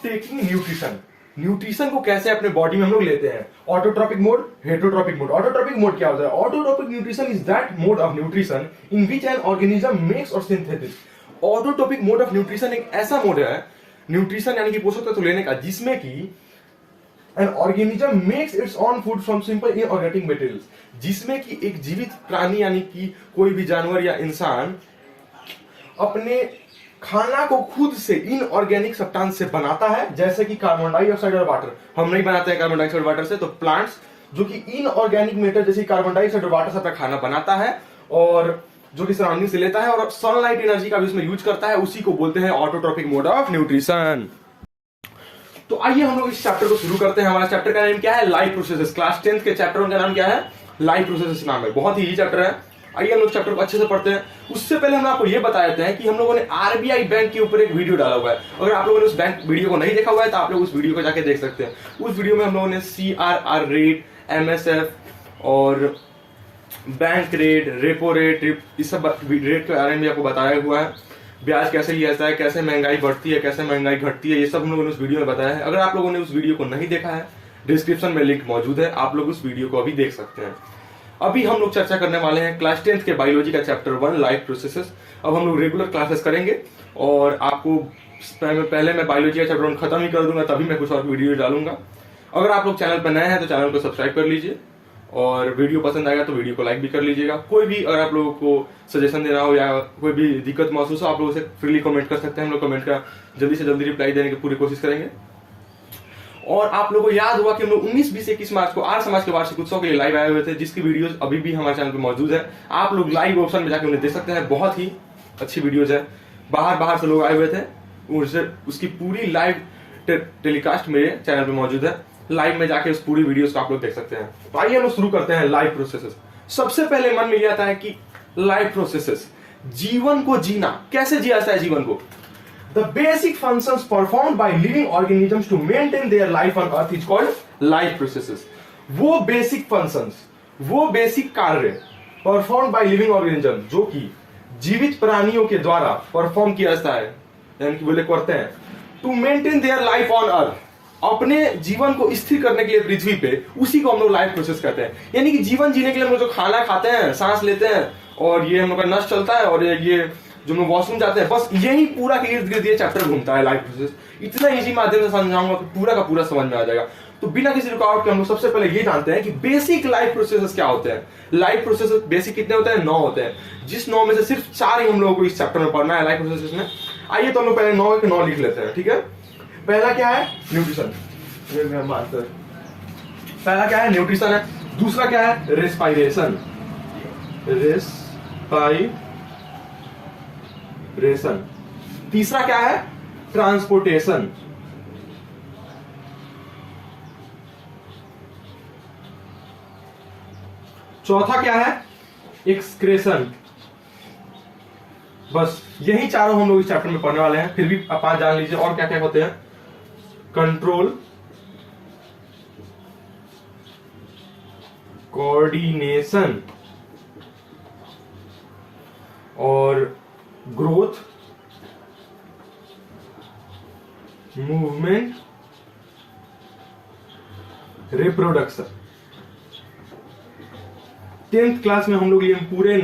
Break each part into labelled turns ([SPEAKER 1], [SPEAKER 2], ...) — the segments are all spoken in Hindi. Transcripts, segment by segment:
[SPEAKER 1] ऑफ टेकिंग न्यूट्रिशन, न्यूट्रिशन को कैसे अपने बॉडी में हम लोग लेते हैं। Autotrophic mode, heterotrophic mode. Autotrophic mode क्या होता है? Autotrophic nutrition is that mode of nutrition in which an organism makes और synthesis. Autotrophic mode of nutrition एक ऐसा मोड है न्यूट्रिशन यानी कि पोषक तत्व लेने का जिसमें कि N organism makes it's on food from simple inorganic materials, जिसमें कि एक जीवित प्राणी यानी कि कोई भी जानवर या इंसान अपने खाना को खुद से इनऑर्गेनिक सब्सटेंस से बनाता है, जैसे कि कार्बन डाइऑक्साइड और वाटर। हम नहीं बनाते हैं कार्बन डाइऑक्साइड वाटर से, तो प्लांट्स जो कि इनऑर्गेनिक मैटर जैसे कार्बन डाइऑक्साइड और वाटर से अपना खाना बनाता है और जो कि सराउंडिंग से लेता है और सनलाइट एनर्जी का भी उसमें यूज करता है, उसी को बोलते हैं ऑटोट्रोपिक मोड ऑफ न्यूट्रिशन। तो आइए हम लोग इस चैप्टर को शुरू करते हैं। हमारा चैप्टर का नाम क्या है? Life processes. क्लास 10th के चैप्टर का नाम क्या है? लाइफ प्रोसेसेस नाम है। बहुत ही इजी चैप्टर है। आइए हम लोग चैप्टर को अच्छे से पढ़ते हैं। उससे पहले हम आपको ये बता देते हैं कि हम लोगों ने आरबीआई बैंक के ऊपर एक वीडियो डाला हुआ है। अगर आप लोगों ने उस बैंक वीडियो को नहीं देखा हुआ है तो आप लोग उस वीडियो को जाके देख सकते हैं। उस वीडियो में हम लोगों ने CRR रेट, MSF और बैंक रेट, रेपो रेट, इस सब रेट के बारे में आपको बताया हुआ है। ब्याज कैसे लिया जाता है, कैसे महंगाई बढ़ती है, कैसे महंगाई घटती है, ये सब हम लोगों ने उस वीडियो में बताया है। अगर आप लोगों ने उस वीडियो को नहीं देखा है, डिस्क्रिप्शन में लिंक मौजूद है, आप लोग उस वीडियो को अभी देख सकते हैं। अभी हम लोग चर्चा करने वाले हैं क्लास 10th के बायोलॉजी का चैप्टर 1 लाइफ प्रोसेसेस। अब हम लोग रेगुलर क्लासेस करेंगे और आपको पहले मैं बायोलॉजी का चैप्टर 1 खत्म ही कर दूंगा, तभी मैं कुछ और वीडियो डालूंगा। अगर आप लोग चैनल पर नए हैं तो चैनल को सब्सक्राइब कर लीजिए और वीडियो पसंद आएगा तो वीडियो को लाइक भी कर लीजिएगा। कोई भी अगर आप लोगों को सजेशन देना हो या कोई भी दिक्कत महसूस हो, आप लोग उसे फ्रीली कमेंट कर सकते हैं। हम लोग कमेंट का जल्दी से जल्दी रिप्लाई देने की पूरी कोशिश करेंगे। और आप लोगों को याद होगा कि हम लोग 19, 20, 21 मार्च को आर्य समाज के वार्षिक उत्सव के लिए लाइव आए हुए थे, जिसकी वीडियोस अभी भी हमारे चैनल पर मौजूद है। आप लोग लाइव ऑप्शन में जाकर उन्हें देख सकते हैं। बहुत ही अच्छी वीडियोज है। बाहर से लोग आए हुए थे, उसकी पूरी लाइव टेलीकास्ट मेरे चैनल पर मौजूद है। लाइव में जाके उस पूरी वीडियोस को आप लोग देख सकते हैं। तो आइए हम लोग शुरू करते हैं लाइफ प्रोसेसेस। सबसे पहले मन में ये आता है कि लाइफ प्रोसेसेस, जीवन को जीना, कैसे जिया जाता है जीवन को। The basic functions performed by living organisms to maintain their life on earth is called life processes. वो बेसिक फंक्शंस, वो बेसिक कार्य परफॉर्म बाय लिविंग ऑर्गेनिज्म जो कि जीवित प्राणियों के द्वारा परफॉर्म किया जाता है, यानी कि बोले करते हैं, to maintain their life on earth, अपने जीवन को स्थिर करने के लिए पृथ्वी पे, उसी को हम लोग लाइफ प्रोसेस कहते हैं। यानी कि जीवन जीने के लिए हम लोग जो खाना खाते हैं, सांस लेते हैं और ये हम लोग का नस चलता है और ये जो लोग वॉशरूम जाते हैं, बस यही पूरा के इर्द गिर्द ये चैप्टर घूमता है लाइफ प्रोसेस। इतना इजी माध्यम से समझाऊंगा कि पूरा का पूरा समझ में आ जाएगा। तो बिना किसी रुकावट के हम लोग सबसे पहले ये जानते हैं कि बेसिक लाइफ प्रोसेसेस क्या होते हैं। लाइफ प्रोसेसेस बेसिक कितने होते हैं? 9 होते हैं, जिस 9 में से सिर्फ 4 ही हम लोगों को इस चैप्टर में पढ़ना है लाइफ प्रोसेसेस में। आइए तो हम लोग पहले 9 के 9 लिख लेते हैं, ठीक है। पहला क्या है? न्यूट्रिशन। पहला क्या है? न्यूट्रिशन है। दूसरा क्या है? रेस्पायरेशन। तीसरा क्या है? ट्रांसपोर्टेशन। चौथा क्या है? एक्सक्रेशन। बस यही चारों हम लोग इस चैप्टर में पढ़ने वाले हैं। फिर भी आप 5 जान लीजिए और क्या क्या होते हैं। कंट्रोल, कोऑर्डिनेशन और growth, movement, reproduction. 10th class में हम लोग ये पूरे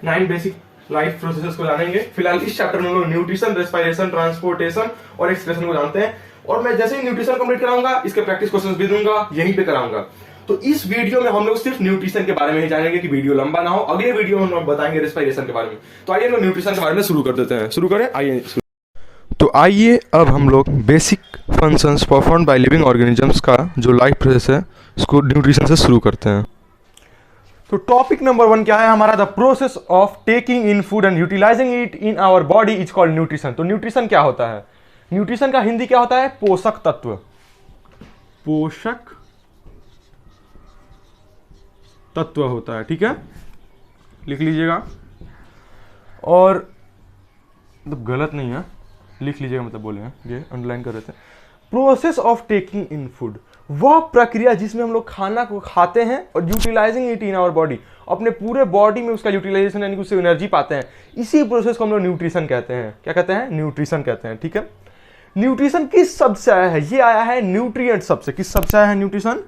[SPEAKER 1] 9 बेसिक लाइफ प्रोसेसेस को जानेंगे। फिलहाल इस चैप्टर में हम लोग न्यूट्रिशन, रेस्पायरेशन, ट्रांसपोर्टेशन और एक्सक्रेशन को जानते हैं। और मैं जैसे ही न्यूट्रिशन कंप्लीट कराऊंगा, इसके प्रैक्टिस क्वेश्चंस भी दूंगा, यहीं पे कराऊंगा। तो इस वीडियो में हम लोग सिर्फ न्यूट्रिशन के बारे में ही जानेंगे कि वीडियो लंबा ना हो। अगले वीडियो में हम लोग बताएंगे रेस्पायरेशन के बारे में। तो आइए हम लोग न्यूट्रिशन के बारे में शुरू कर देते हैं। शुरू करें, आइए। तो आइए अब हम लोग basic functions performed by living organisms का जो लाइफ प्रोसेस है उसको न्यूट्रिशन से शुरू करते हैं। तो टॉपिक नंबर 1 क्या है हमारा? The process of taking in food and utilising it in our body is called nutrition. तो न्यूट्रिशन क्या होता है? न्यूट्रिशन का हिंदी क्या होता है? पोषक तत्व। पोषक तत्व होता है, ठीक है, लिख लीजिएगा। और मतलब गलत नहीं है, लिख लीजिएगा, मतलब बोले हैं ये अंडरलाइन कर रहे थे। Process of taking in food, वह प्रक्रिया जिसमें हम लोग खाना को खाते हैं और utilising it in our body, अपने पूरे बॉडी में उसका यूटिलाइजेशन यानी कि उससे एनर्जी पाते हैं, इसी प्रोसेस को हम लोग न्यूट्रिशन कहते हैं। क्या कहते हैं? न्यूट्रिशन कहते हैं, ठीक है। न्यूट्रिशन किस शब्द से आया है? ये आया है न्यूट्रिएंट शब्द से। किस शब्द से आया है न्यूट्रिशन?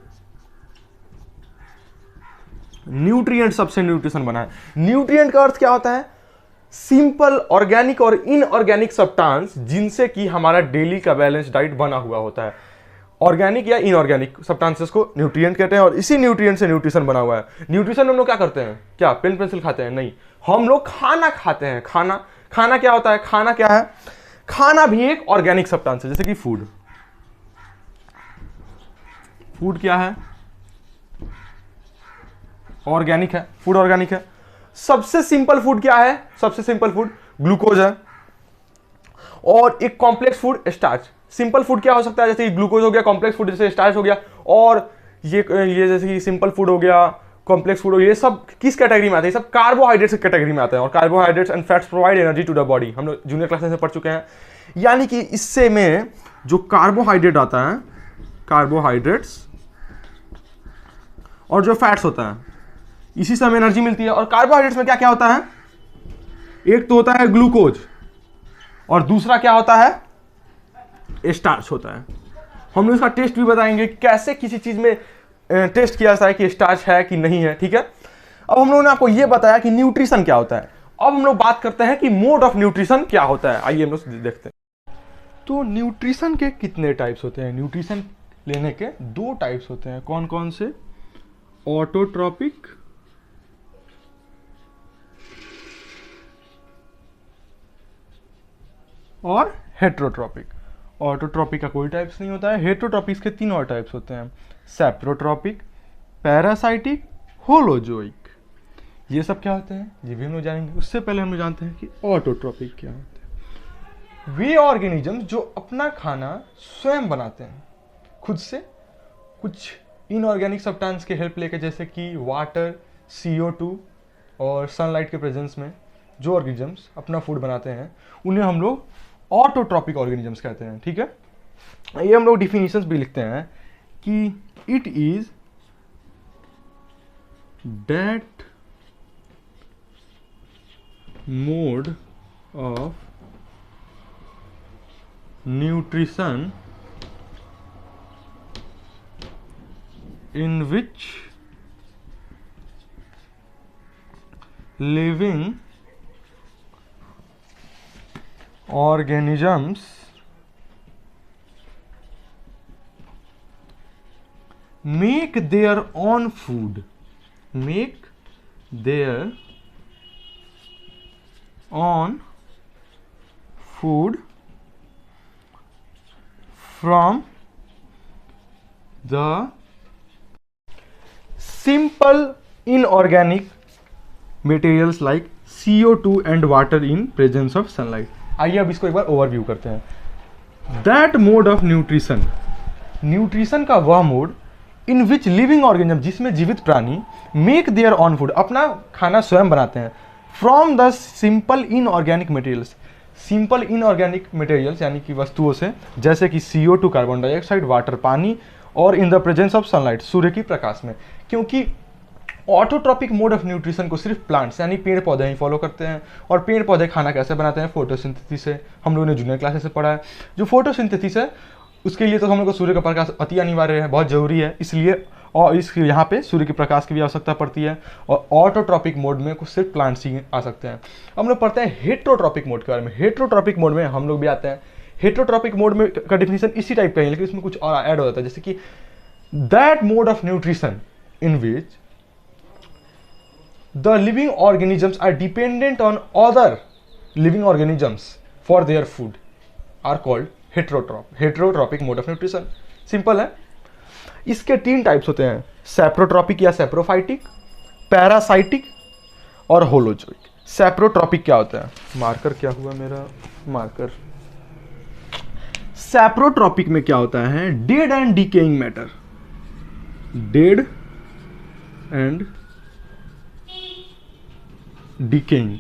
[SPEAKER 1] न्यूट्रिएंट शब्द से न्यूट्रिशन बना है। न्यूट्रिएंट का अर्थ क्या होता है? सिंपल ऑर्गेनिक और इनऑर्गेनिक सब्सटेंस जिनसे कि हमारा डेली का बैलेंस डाइट बना हुआ होता है। ऑर्गेनिक या इनऑर्गेनिक सब्सटेंसेस को न्यूट्रिएंट कहते हैं और इसी न्यूट्रिएंट से न्यूट्रिशन बना हुआ है। न्यूट्रिशन हम लोग क्या करते हैं? क्या पेन पेंसिल खाते हैं? नहीं, हम लोग खाना खाते हैं। खाना, खाना क्या होता है? खाना क्या है? खाना भी एक ऑर्गेनिक सब्सटेंस है, जैसे कि फूड। फूड क्या है? ऑर्गेनिक है। फूड ऑर्गेनिक है। सबसे सिंपल फूड क्या है? सबसे सिंपल फूड ग्लूकोज है। और एक complex food starch. Simple food क्या हो सकता है? जैसे ग्लूकोज हो गया, कॉम्प्लेक्स फूड जैसे स्टार्च हो गया, और ये जैसे कि सिंपल फूड हो गया, कॉम्प्लेक्स फूड हो गया, ये सब किस कैटेगरी में आते हैं? सब कार्बोहाइड्रेट्स की कैटेगरी में आते हैं। और carbohydrates and fats provide energy to the body, हम लोग जूनियर क्लासेस में पढ़ चुके हैं। यानी कि इससे में जो कार्बोहाइड्रेट आता है, कार्बोहाइड्रेट्स, और जो फैट्स होता है, इसी से हमें एनर्जी मिलती है। और कार्बोहाइड्रेट्स में क्या क्या होता है? एक तो होता है ग्लूकोज, और दूसरा क्या होता है? स्टार्च होता है। हम लोग इसका टेस्ट भी बताएंगे, कैसे किसी चीज में टेस्ट किया जाता है कि स्टार्च है कि नहीं है। ठीक है, अब हम लोगों ने आपको यह बताया कि न्यूट्रिशन क्या होता है। अब हम लोग बात करते हैं कि मोड ऑफ न्यूट्रिशन क्या होता है। आइए हम लोग देखते हैं। तो न्यूट्रिशन के कितने टाइप्स होते हैं? न्यूट्रिशन लेने के दो टाइप्स होते हैं। कौन कौन से? ऑटोट्रॉपिक और हेट्रोट्रॉपिक। ऑटोट्रॉपिक का कोई टाइप्स नहीं होता है। हेट्रोट्रॉपिक के तीन और टाइप्स होते हैं, सैप्रोट्रॉपिक, पैरासाइटिक, होलोजोइक। ये सब क्या होते हैं ये भी हम लोग जानेंगे। उससे पहले हम लोग जानते हैं कि ऑटोट्रॉपिक क्या होते हैं। वे ऑर्गेनिजम्स जो अपना खाना स्वयं बनाते हैं खुद से, कुछ इनऑर्गेनिक सब्सटेंस के हेल्प लेके, जैसे कि वाटर, CO2 और सनलाइट के प्रेजेंस में जो ऑर्गेनिजम्स अपना फूड बनाते हैं, उन्हें हम लोग ऑटोट्रॉपिक ऑर्गेनिजम्स कहते हैं। ठीक है, ये हम लोग डिफिनीशंस भी लिखते हैं कि it is that mode of nutrition in which living organisms make their own food, make their own food from the simple inorganic materials like CO2 and water in presence of sunlight. आइए अब इसको एक बार ओवरव्यू करते हैं। That mode of nutrition, nutrition का वह mode in which living organism, जिसमें जीवित प्राणी मेक देयर ऑन फूड, अपना खाना स्वयं बनाते हैं, from the simple inorganic materials, simple inorganic materials यानी कि वस्तुओं से, जैसे कि CO2 कार्बन डाइऑक्साइड, वाटर पानी, और in the presence of sunlight, सूर्य की प्रकाश में। क्योंकि ऑटोट्रॉपिक मोड ऑफ न्यूट्रिशन को सिर्फ प्लांट्स यानी पेड़ पौधे ही फॉलो करते हैं। और पेड़ पौधे खाना कैसे बनाते हैं? फोटोसिंथेसिस से। हम लोगों ने जूनियर क्लासेस से पढ़ा है। जो फोटोसिंथेसिस है उसके लिए तो हम लोग को सूर्य का प्रकाश अति अनिवार्य है, बहुत जरूरी है, इसलिए और इस यहाँ पे सूर्य के प्रकाश की भी आवश्यकता पड़ती है। और ऑटोट्रॉपिक मोड में कुछ सिर्फ प्लांट्स ही आ सकते हैं। हम लोग पढ़ते हैं हेट्रोट्रॉपिक मोड के बारे में। हेट्रोट्रॉपिक मोड में हम लोग भी आते हैं। हेट्रोट्रॉपिक मोड में का डिफिनीशन इसी टाइप का है, लेकिन इसमें कुछ और ऐड हो जाता है, जैसे कि that mode of nutrition in which the living organisms are dependent on other living organisms for their food are called heterotropic mode of nutrition. Simple है। इसके तीन टाइप्स होते हैं, सैप्रोट्रॉपिक या सैप्रोफाइटिक, पैरासाइटिक और होलोजोइक। सैप्रोट्रॉपिक क्या होता है? मार्कर क्या हुआ मेरा? मार्कर। सैप्रोट्रॉपिक में क्या होता है? Dead and decaying matter, dead and decaying,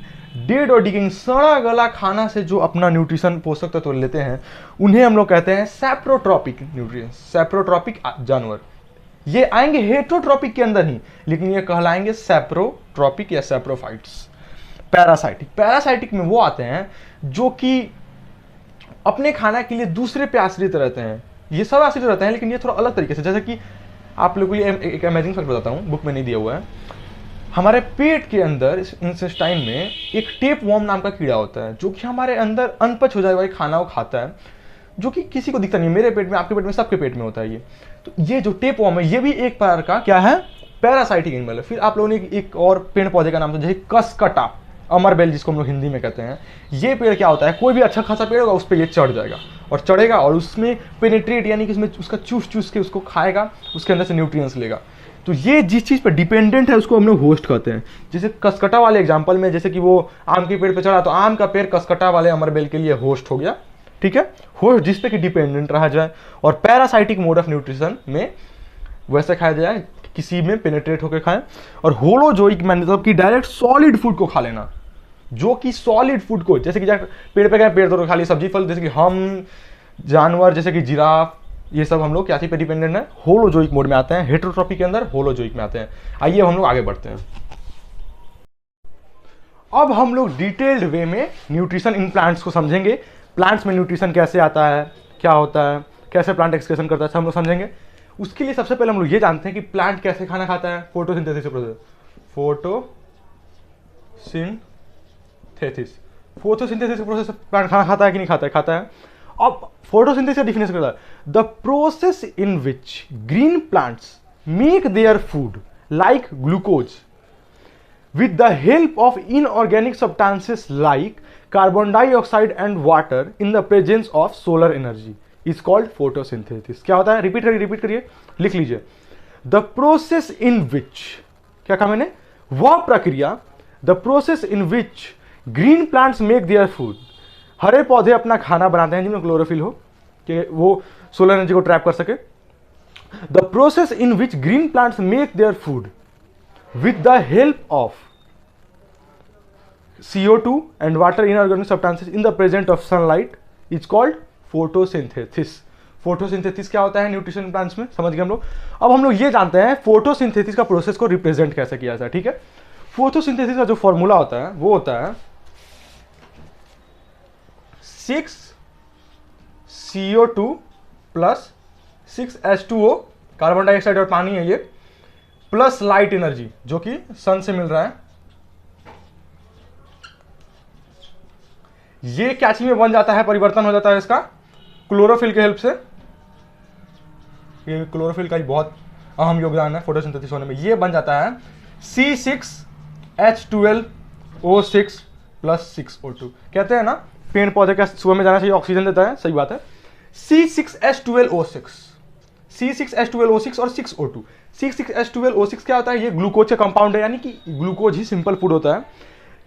[SPEAKER 1] dead और डिकेइंग, सड़ा गला खाना से जो अपना न्यूट्रिशन पोषक तत्व लेते हैं, उन्हें हम लोग कहते हैं सैप्रोट्रॉपिक न्यूट्रिएंट्स, सैप्रोट्रॉपिक जानवर। ये आएंगे हेट्रोट्रॉपिक के अंदर ही, लेकिन ये कहलाएंगे सैप्रोट्रॉपिक या सैप्रोफाइट्स। पैरासाइटिक, पैरासाइटिक में वो आते हैं जो कि अपने खाना के लिए दूसरे पे आश्रित रहते हैं। ये सब आश्रित रहते हैं, लेकिन ये थोड़ा अलग तरीके से। जैसे कि आप लोगों के लिए एक अमेजिंग फैक्ट बताता हूँ, बुक में नहीं दिया हुआ है। हमारे पेट के अंदर इंटेस्टाइन में एक टेप वॉर्म नाम का कीड़ा होता है, जो कि हमारे अंदर अनपच हो जाए वाले खाना को खाता है, जो कि किसी को दिखता नहीं। मेरे पेट में, आपके पेट में, सबके पेट में होता है ये। तो ये जो टेप वॉर्म है, ये भी एक प्रकार का क्या है, पैरासाइटिक एनिमल है। फिर आप लोगों ने एक और पेड़ पौधे का नाम था, जैसे कसकटा, अमरबेल जिसको हम लोग हिंदी में कहते हैं। ये पेड़ क्या होता है, कोई भी अच्छा खासा पेड़ होगा उस पर ये चढ़ जाएगा और चढ़ेगा और उसमें पेनिट्रेट यानी कि उसमें उसका चूस चूस के उसको खाएगा, उसके अंदर से न्यूट्रिएंट्स लेगा। तो ये जिस चीज़ पर डिपेंडेंट है उसको हम लोग होस्ट कहते हैं। जैसे कसकटा वाले एग्जाम्पल में, जैसे कि वो आम के पेड़ पर चढ़ा तो आम का पेड़ कसकटा वाले अमरबेल के लिए होस्ट हो गया, ठीक है, होस्ट जिस पे कि डिपेंडेंट रहा जाए। और पैरासाइटिक मोड ऑफ न्यूट्रिशन में वैसे खाया जाए किसी में पेनिट्रेट होकर खाएं। और होलोजोइक मतलब कि डायरेक्ट सॉलिड फूड को खा लेना, जो कि सॉलिड फूड को, जैसे कि पेड़ पे गए पेड़ तोड़ खा लिया, सब्जी फल, जैसे कि हम जानवर जैसे कि जिराफ, ये सब हम लोग क्या पे डिपेंडेंट है, होलोजोइक मोड में आते हैं। हेटेरोट्रॉपी के अंदर होलोजोइक में आते हैं। आइए हम लोग आगे बढ़ते हैं। अब हम लोग डिटेल्ड वे में न्यूट्रिशन इन प्लांट्स को समझेंगे। प्लांट्स में न्यूट्रिशन कैसे आता है, क्या होता है, कैसे प्लांट एक्सक्रीशन करता है, हम लोग समझेंगे। उसके लिए सबसे पहले हम लोग ये जानते हैं कि प्लांट कैसे खाना खाता है, photosynthesis process. Photosynthesis process plant खाना खाता है कि नहीं खाता है, खाता है। अब फोटोसिंथेसिस का डिफिनेशन करता है, the process in which green plants make their food like glucose with the help of inorganic substances like carbon dioxide and water in the presence of solar energy is called photosynthesis। क्या होता है, रिपीट करिए, लिख लीजिए। द प्रोसेस इन विच, क्या कहा मैंने, वह प्रक्रिया, the process in which green plants make their food, हरे पौधे अपना खाना बनाते हैं जिनमें क्लोरोफिल हो कि वो सोलर एनर्जी को ट्रैप कर सके। The process in which green plants make their food with the help of CO2 and water inorganic substances in the presence of sunlight is called photosynthesis। Photosynthesis क्या होता है न्यूट्रिशन प्लांट्स में, समझ गए हम लोग। अब हम लोग ये जानते हैं फोटोसिंथेसिस का प्रोसेस को रिप्रेजेंट कैसे किया जाता है, ठीक है। फोटोसिंथेसिस का जो फॉर्मूला होता है वो होता है 6CO2 plus 6H2O, carbon dioxide और पानी है ये, प्लस लाइट एनर्जी जो कि सन से मिल रहा है। ये क्या चीज में बन जाता है, परिवर्तन हो जाता है इसका क्लोरोफिल के हेल्प से। ये क्लोरोफिल का ही बहुत अहम योगदान है फोटोसिंथेसिस होने में। ये बन जाता है C6H12O6 प्लस 6O2। कहते हैं ना पेड़ पौधे का सुबह में जाना चाहिए, ऑक्सीजन देता है, सही बात है। C6H12O6 C6H12O6 और 6O2। C6H12O6 क्या होता है, ये ग्लूकोज का कंपाउंड है, यानी कि ग्लूकोज ही सिंपल फूड होता है।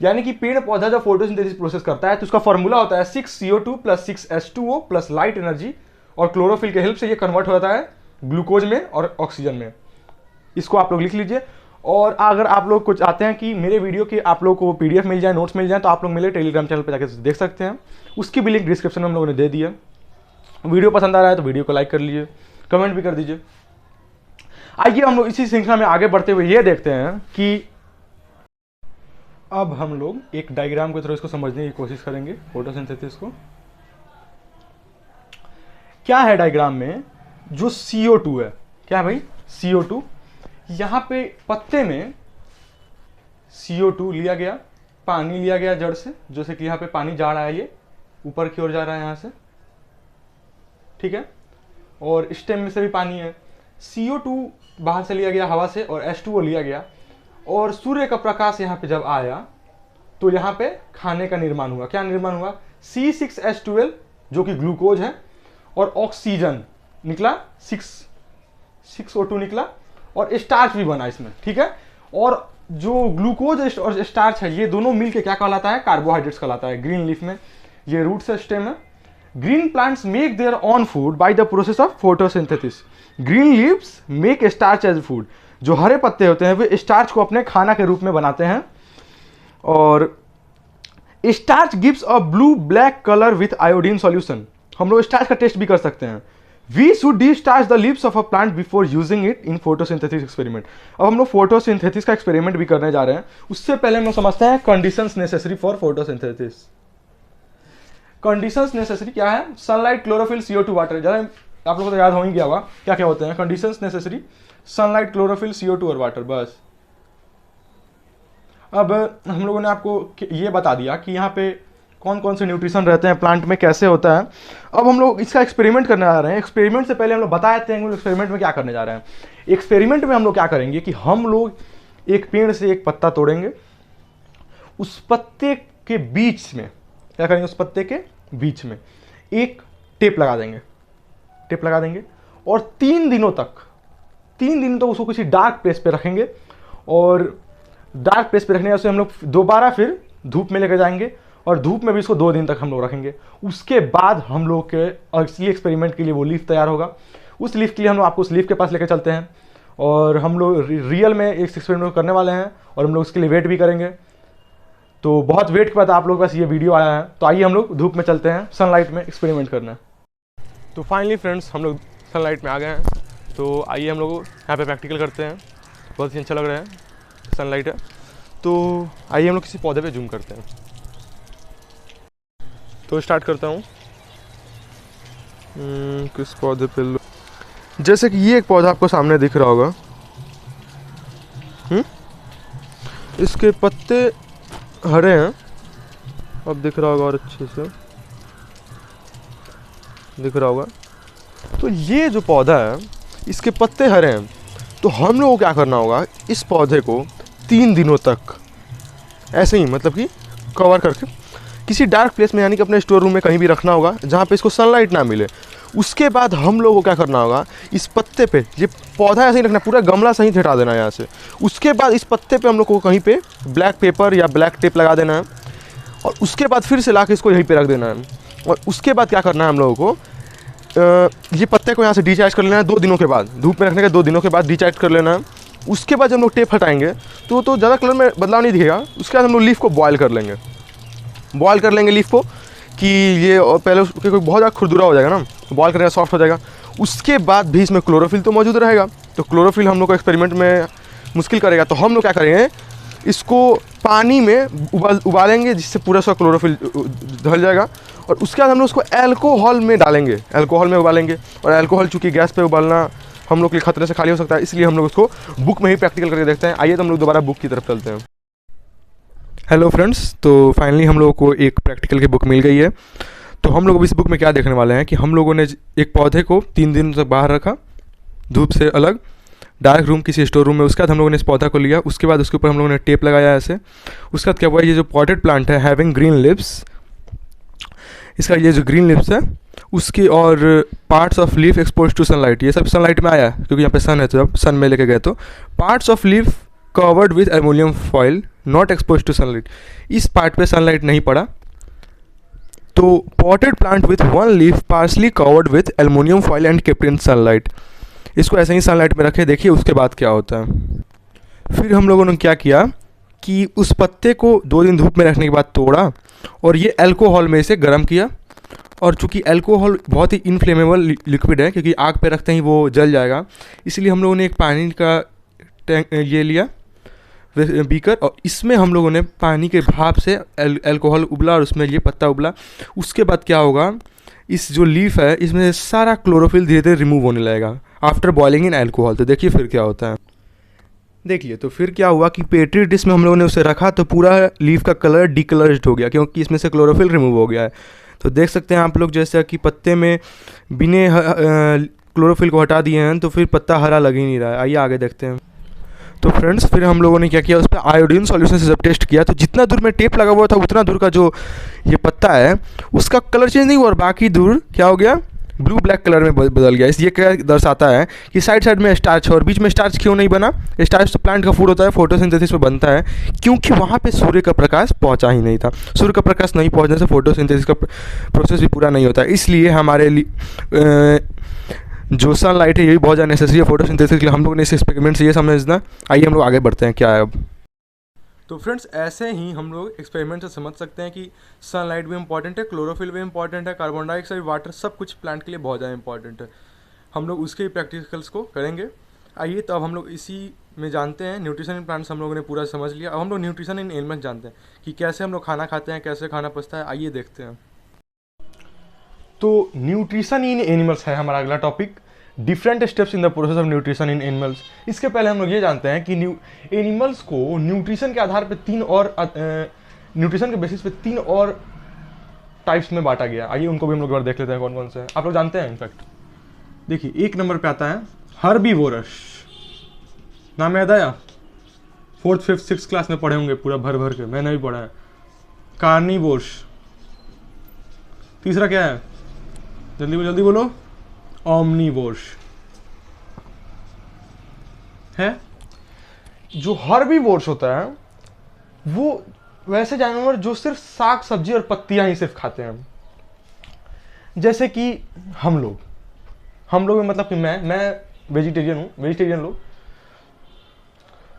[SPEAKER 1] यानी कि पेड़ पौधा जब फोटोसिंथेसिस प्रोसेस करता है तो उसका फॉर्मूला होता है 6CO2 plus 6H2O plus light energy, और क्लोरोफिल के हेल्प से ये कन्वर्ट हो जाता है ग्लूकोज में और ऑक्सीजन में। इसको आप लोग लिख लीजिए। और अगर आप लोग कुछ चाहते हैं कि मेरे वीडियो के आप लोग को PDF मिल जाए, नोट्स मिल जाए, तो आप लोग मेरे टेलीग्राम चैनल पर जाकर देख सकते हैं। उसकी भी लिंक डिस्क्रिप्शन में हम लोगों ने दे दिया। वीडियो पसंद आ रहा है तो वीडियो को लाइक कर लीजिए, कमेंट भी कर दीजिए। आइए हम लोग इसी श्रृंखला में आगे बढ़ते हुए ये देखते हैं कि अब हम लोग एक डायग्राम के थ्रू इसको समझने की कोशिश करेंगे फोटोसिंथेसिस को। क्या है डायग्राम में, जो CO2 है, क्या है भाई, CO2। यहां पे पत्ते में CO2 लिया गया, पानी लिया गया जड़ से, जैसे कि यहां पे पानी जा रहा है, ये ऊपर की ओर जा रहा है यहां से, ठीक है। और स्टेम में से भी पानी है। CO2 बाहर से लिया गया हवा से, और H2O लिया गया, और सूर्य का प्रकाश यहाँ पे जब आया तो यहाँ पे खाने का निर्माण हुआ। क्या निर्माण हुआ, C6H12 जो कि ग्लूकोज है, और ऑक्सीजन निकला, 6O2 निकला, और स्टार्च भी बना इसमें, ठीक है। और जो ग्लूकोज और स्टार्च है, ये दोनों मिलके क्या कहलाता है, कार्बोहाइड्रेट्स कहलाता है। ग्रीन लीफ में ये रूट से स्टेम है। Green plants make their own food by the process of photosynthesis. Green leaves make starch as food. जो हरे पत्ते होते हैं वे स्टार्च को अपने खाना के रूप में बनाते हैं। और starch gives a blue black colour with iodine solution. हम लोग स्टार्च का टेस्ट भी कर सकते हैं। We should destarch the leaves of a plant before using it in photosynthesis experiment. अब हम लोग फोटोसिंथेसिस का एक्सपेरिमेंट भी करने जा रहे हैं। उससे पहले हम लोग समझते हैं conditions necessary for photosynthesis. Conditions necessary क्या है, सनलाइट, क्लोरोफिल, CO2 वाटर। ज़्यादा आप लोगों को तो याद हो ही गया होगा क्या क्या होते हैं conditions necessary, sunlight, chlorophyll, CO2 और वाटर, बस। अब हम लोगों ने आपको ये बता दिया कि यहाँ पे कौन कौन से न्यूट्रिशन रहते हैं प्लांट में, कैसे होता है। अब हम लोग इसका एक्सपेरिमेंट करने जा रहे हैं। एक्सपेरिमेंट से पहले हम लोग बता देते हैं कि एक्सपेरिमेंट में क्या करने जा रहे हैं। एक्सपेरिमेंट में हम लोग क्या करेंगे कि हम लोग एक पेड़ से एक पत्ता तोड़ेंगे, उस पत्ते के बीच में क्या करेंगे, उस पत्ते के बीच में एक टेप लगा देंगे, टेप लगा देंगे और 3 दिनों तक उसको किसी डार्क प्लेस पे रखेंगे। और डार्क प्लेस पे रखने से हम लोग दोबारा फिर धूप में लेकर जाएंगे और धूप में भी इसको 2 दिन तक हम लोग रखेंगे। उसके बाद हम लोग के असली एक्सपेरिमेंट के लिए वो लीफ तैयार होगा। उस लीफ के लिए हम लोग आपको उस लीफ के पास लेकर चलते हैं और हम लोग रियल में एक एक्सपेरिमेंट करने वाले हैं और हम लोग उसके लिए वेट भी करेंगे। तो बहुत वेट के बाद आप लोगों के पास ये वीडियो आया है। तो आइए हम लोग धूप में चलते हैं सनलाइट में एक्सपेरिमेंट करना। तो फाइनली फ्रेंड्स हम लोग सनलाइट में आ गए हैं। तो आइए हम लोग यहाँ पे प्रैक्टिकल करते हैं। बहुत ही अच्छा लग रहा है, सनलाइट है। तो आइए हम लोग किसी पौधे पे जूम करते हैं। तो स्टार्ट करता हूँ। किस पौधे पे जैसे कि ये एक पौधा आपको सामने दिख रहा होगा। इसके पत्ते हरे हैं, अब दिख रहा होगा और अच्छे से दिख रहा होगा। तो ये जो पौधा है इसके पत्ते हरे हैं। तो हम लोगों को क्या करना होगा, इस पौधे को 3 दिनों तक ऐसे ही मतलब कि कवर करके किसी डार्क प्लेस में, यानी कि अपने स्टोर रूम में कहीं भी रखना होगा जहाँ पे इसको सनलाइट ना मिले। उसके बाद हम लोगों को क्या करना होगा, इस पत्ते पे, ये पौधा ऐसे ही रखना, पूरा गमला सही हटा देना है यहाँ से। उसके बाद इस पत्ते पे हम लोग को कहीं पे ब्लैक पेपर या ब्लैक टेप लगा देना है और उसके बाद फिर से ला के इसको यहीं पे रख देना है। और उसके बाद क्या करना है, हम लोगों को ये पत्ते को यहाँ से डिचार्ज कर लेना है 2 दिनों के बाद, धूप में रखने के 2 दिनों के बाद डिचार्ज कर लेना है। उसके बाद जब हम लोग टेप हटाएंगे तो ज़्यादा कलर में बदलाव नहीं दिखेगा। उसके बाद हम लोग लीफ को बॉयल कर लेंगे, लीफ को, कि ये पहले उसके कोई बहुत ज़्यादा खुरदुरा हो जाएगा ना, बॉयल करेगा सॉफ्ट हो जाएगा। उसके बाद भी इसमें क्लोरोफिल तो मौजूद रहेगा। तो क्लोरोफिल हम लोग को एक्सपेरिमेंट में मुश्किल करेगा। तो हम लोग क्या करेंगे, इसको पानी में उबालेंगे जिससे पूरा सा क्लोरोफिल ढल जाएगा। और उसके बाद हम लोग उसको अल्कोहल में डालेंगे, अल्कोहल में उबालेंगे। और अल्कोहल चूँकि गैस पे उबालना हम लोग के लिए खतरे से खाली हो सकता है, इसलिए हम लोग उसको बुक में ही प्रैक्टिकल करके देखते हैं। आइए तो हम लोग दोबारा बुक की तरफ चलते हैं। हेलो फ्रेंड्स, तो फाइनली हम लोगों को एक प्रैक्टिकल की बुक मिल गई है। तो हम लोग इस बुक में क्या देखने वाले हैं कि हम लोगों ने एक पौधे को 3 दिन तक बाहर रखा, धूप से अलग, डार्क रूम, किसी स्टोर रूम में। उसके बाद हम लोगों ने इस पौधा को लिया, उसके बाद उसके ऊपर हम लोगों ने टेप लगाया ऐसे। उसके बाद क्या हुआ, ये जो पॉटेड प्लांट है हैविंग ग्रीन लिप्स, इसका ये जो ग्रीन लिप्स है उसकी और parts of leaf expose to sunlight, ये सब सनलाइट में आया क्योंकि यहाँ पे सन है, तो जब सन में लेके गए तो parts of leaf covered with aluminium foil not expose to sunlight, इस पार्ट पे सनलाइट नहीं पड़ा। तो potted plant with 1 leaf parsley covered with aluminium foil and kept in sunlight, इसको ऐसे ही सनलाइट में रखे। देखिए उसके बाद क्या होता है। फिर हम लोगों ने क्या किया कि उस पत्ते को 2 दिन धूप में रखने के बाद तोड़ा और ये अल्कोहल में इसे गर्म किया। और चूँकि अल्कोहल बहुत ही इनफ्लेमेबल लिक्विड है, क्योंकि आग पे रखते ही वो जल जाएगा, इसलिए हम लोगों ने एक पानी का टैंक ये लिया बीकर, और इसमें हम लोगों ने पानी के भाप से अल्कोहल उबला और उसमें ये पत्ता उबला। उसके बाद क्या होगा, इस जो लीफ है इसमें सारा क्लोरोफिल धीरे धीरे रिमूव होने लगेगा आफ्टर बॉइलिंग इन अल्कोहल। तो देखिए फिर क्या होता है, देखिए तो फिर क्या हुआ कि पेट्री डिश में हम लोगों ने उसे रखा तो पूरा लीफ का कलर डिकलर्ड हो गया, क्योंकि इसमें से क्लोरोफिल रिमूव हो गया है। तो देख सकते हैं आप लोग जैसा कि पत्ते में बिना क्लोरोफिल को हटा दिए हैं तो फिर पत्ता हरा लग ही नहीं रहा है। आइए आगे देखते हैं। तो फ्रेंड्स फिर हम लोगों ने क्या किया, उस पर आयोडीन सॉल्यूशन से जब टेस्ट किया तो जितना दूर में टेप लगा हुआ था उतना दूर का जो ये पत्ता है उसका कलर चेंज नहीं हुआ और बाकी दूर क्या हो गया, ब्लू ब्लैक कलर में बदल गया। ये क्या दर्शाता है कि साइड साइड में स्टार्च है और बीच में स्टार्च क्यों नहीं बना। स्टार्च तो प्लांट का फूड होता है, फोटोसिंथेसिस में बनता है, क्योंकि वहाँ पे सूर्य का प्रकाश पहुँचा ही नहीं था। सूर्य का प्रकाश नहीं पहुँचने से फोटोसिंथेसिस का प्रोसेस भी पूरा नहीं होता है। इसलिए हमारे लिए जो सनलाइट है यही बहुत ज़्यादा नेसेसरी है फोटोसिंथेसिस के लिए। हम लोग ने इस एक्सपेरिमेंट से ये समझना। आइए हम लोग आगे बढ़ते हैं क्या है अब। तो फ्रेंड्स ऐसे ही हम लोग एक्सपेरिमेंट से समझ सकते हैं कि सनलाइट भी इंपॉर्टेंट है, क्लोरोफिल भी इंपॉर्टेंट है, कार्बन डाइऑक्साइड, वाटर, सब कुछ प्लांट के लिए बहुत ज़्यादा इंपॉर्टेंट है। हम लोग उसके ही प्रैक्टिकल्स को करेंगे। आइए तो अब हम लोग इसी में जानते हैं न्यूट्रिशन इन प्लांट्स हम लोगों ने पूरा समझ लिया। अब हम लोग न्यूट्रिशन इन एलिमेंट्स जानते हैं कि कैसे हम लोग खाना खाते हैं, कैसे खाना पचता है। आइए देखते हैं। तो न्यूट्रिशन इन एनिमल्स है हमारा अगला topic, different steps in the process of nutrition in animals. इसके पहले हम लोग ये जानते हैं कि एनिमल्स को न्यूट्रिशन के आधार पर तीन और न्यूट्रिशन के बेसिस पे तीन और टाइप्स में बांटा गया। आइए उनको भी हम लोग एक बार देख लेते हैं कौन कौन से हैं। आप लोग जानते हैं इनफैक्ट। देखिए, एक नंबर पे आता है हर्बीवोरस, नाम याद आया? 4th 5th 6th क्लास में पढ़े होंगे पूरा भर भर के, मैंने भी पढ़ा है। कार्निवोर्स। तीसरा क्या है? जल्दी बोलो। ओमनीवोर्स है। जो हर्बीवोर्स होता है वो वैसे जानवर जो सिर्फ साग सब्जी और पत्तियां ही सिर्फ खाते हैं, जैसे कि हम लोग में मतलब कि मैं वेजिटेरियन हूं, वेजिटेरियन लोग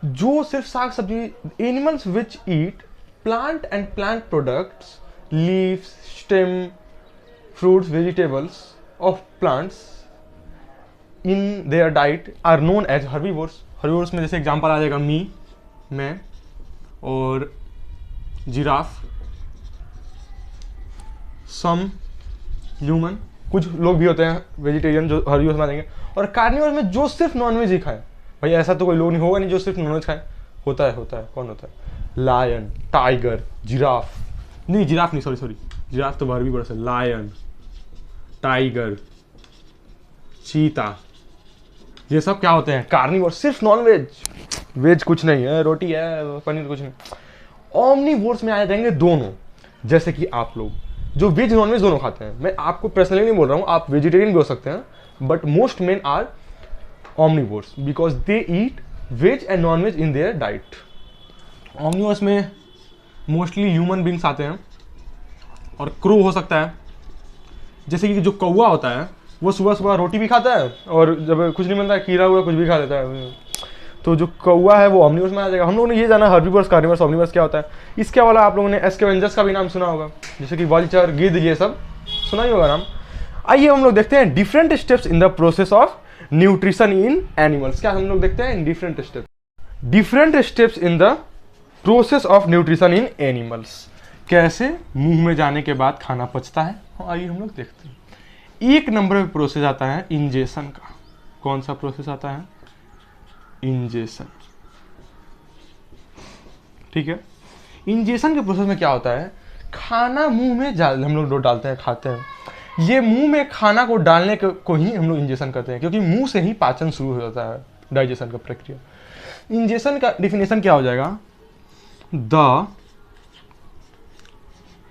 [SPEAKER 1] जो सिर्फ साग सब्जी। Animals which eat plant and plant products, leaves, stem, fruits, vegetables of plants in their diet are known as herbivores. Herbivores में जैसे एग्जांपल आ जाएगा मैं और जिराफ, सम ह्यूमन, कुछ लोग भी होते हैं वेजिटेरियन जो हर्बीवोर्स मानेंगे। और कार्निवोर्स में जो सिर्फ नॉनवेज ही खाए। भाई ऐसा तो कोई लोग नहीं होगा नहीं जो सिर्फ नॉनवेज खाए। होता है कौन होता है? लायन, टाइगर, जिराफ नहीं, जिराफ नहीं, सॉरी जिराफ तो हर्बीवोर्स है। लायन, टाइगर, चीता, ये सब क्या होते हैं? कार्निवोर्स, सिर्फ नॉनवेज। वेज कुछ नहीं है, रोटी है, पनीर कुछ नहीं। ओमनीवोर्स में आ जाएंगे दोनों, जैसे कि आप लोग जो वेज नॉनवेज दोनों खाते हैं। मैं आपको पर्सनली नहीं बोल रहा हूं, आप वेजिटेरियन भी हो सकते हैं, but most men are omnivores because they eat veg and nonveg in their diet. Omnivores में मोस्टली ह्यूमन बींग्स आते हैं और क्रो हो सकता है। जैसे कि जो कौवा होता है वो सुबह सुबह रोटी भी खाता है और जब कुछ नहीं मिलता है खीरा हुआ कुछ भी खा लेता है। तो जो कौवा है वो ओमनीवोर्स में आ जाएगा। हम लोगों ने ये जाना हर्बीवोर्स, कार्निवोर्स, ओमनीवोर्स क्या होता है। इसके अलावा आप लोगों ने स्कैवेंजर्स का भी नाम सुना होगा, जैसे कि वल्चर, गिद्ध, ये सब सुना ही होगा नाम। आइए हम लोग देखते हैं different steps in the process of nutrition in animals. क्या हम लोग देखते हैं different steps in the process of nutrition in animals. कैसे मुंह में जाने के बाद खाना पचता है, आइए हम लोग देखते हैं। एक नंबर पे प्रोसेस आता है इंजेशन का। कौन सा प्रोसेस आता है? इंजेशन। ठीक है, इंजेशन के प्रोसेस में क्या होता है? खाना मुंह में हम लोग डालते हैं, खाते हैं। ये मुंह में खाना को डालने को ही हम लोग इंजेशन करते हैं, क्योंकि मुंह से ही पाचन शुरू हो जाता है, डाइजेशन का प्रक्रिया। इंजेशन का डिफिनेशन क्या हो जाएगा? The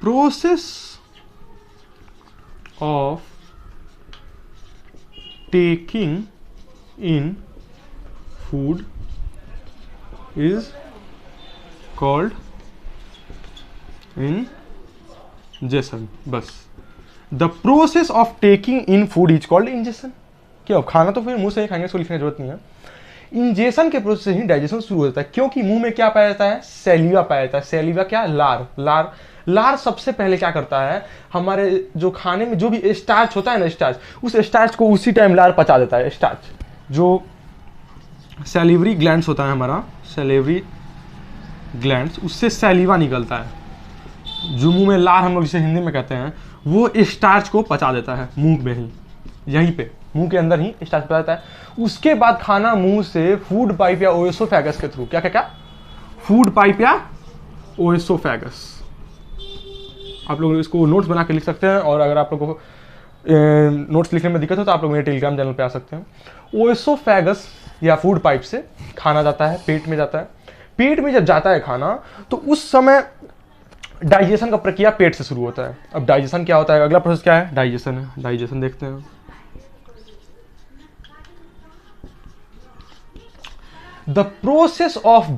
[SPEAKER 1] process of taking in food is called ingestion। बस, the process of taking in food is called ingestion. क्यों? खाना तो फिर मुंह से ही खाएंगे, इसको लिखने की जरूरत नहीं है। इंजेशन के प्रोसेस से ही डाइजेशन शुरू हो जाता है, क्योंकि मुंह में क्या पाया जाता है? सैलिवा पाया जाता है। सैलिवा क्या? लार सबसे पहले क्या करता है? हमारे जो खाने में जो भी स्टार्च होता है ना, उस स्टार्च को उसी टाइम लार पचा देता है। स्टार्च जो सैलिवरी ग्लैंड्स होता है हमारा, सैलिवरी ग्लैंड्स, उससे सैलिवा निकलता है। जो मुंह में लार हम लोग जिसे हिंदी में कहते हैं, वो स्टार्च को पचा देता है मुंह में ही, यहीं पे मुंह के अंदर ही स्टार्च पचा देता है। उसके बाद खाना मुंह से फूड पाइप या ओएसोफेगस के थ्रू, क्या फूड पाइप या ओएसोफेगस, आप लोग इसको नोट्स बना के लिख सकते हैं। और अगर आप लोगों को नोट्स लिखने में दिक्कत हो तो आप लोग मेरे टेलीग्राम चैनल पे आ सकते हैं। ओएसोफेगस या फूड पाइप से खाना जाता है, पेट में जाता है। पेट में जब जाता है खाना तो उस समय डाइजेशन का प्रक्रिया पेट से शुरू होता है। अब डाइजेशन क्या होता है? अगला प्रोसेस क्या है? डाइजेशन है। डाइजेशन देखते हैं। The process of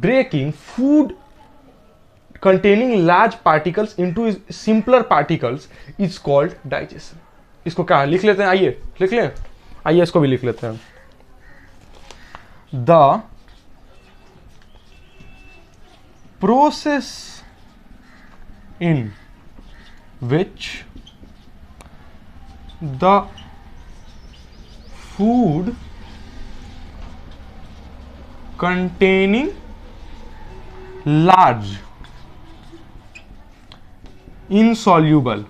[SPEAKER 1] breaking food containing large particles into simpler particles is called digestion। इसको क्या लिख लेते हैं? आइए लिख लें, आइए इसको भी लिख लेते हैं। The process in which the food containing large insoluble,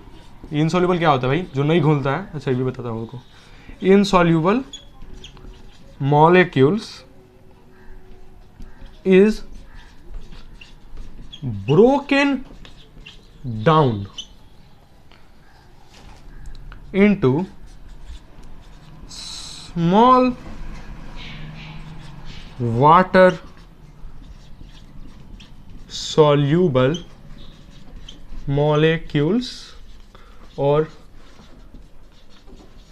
[SPEAKER 1] insoluble क्या होता है भाई, जो नहीं घुलता है, अच्छा ये भी बताता हूँ आपको। Insoluble molecules is broken down into small water soluble molecules or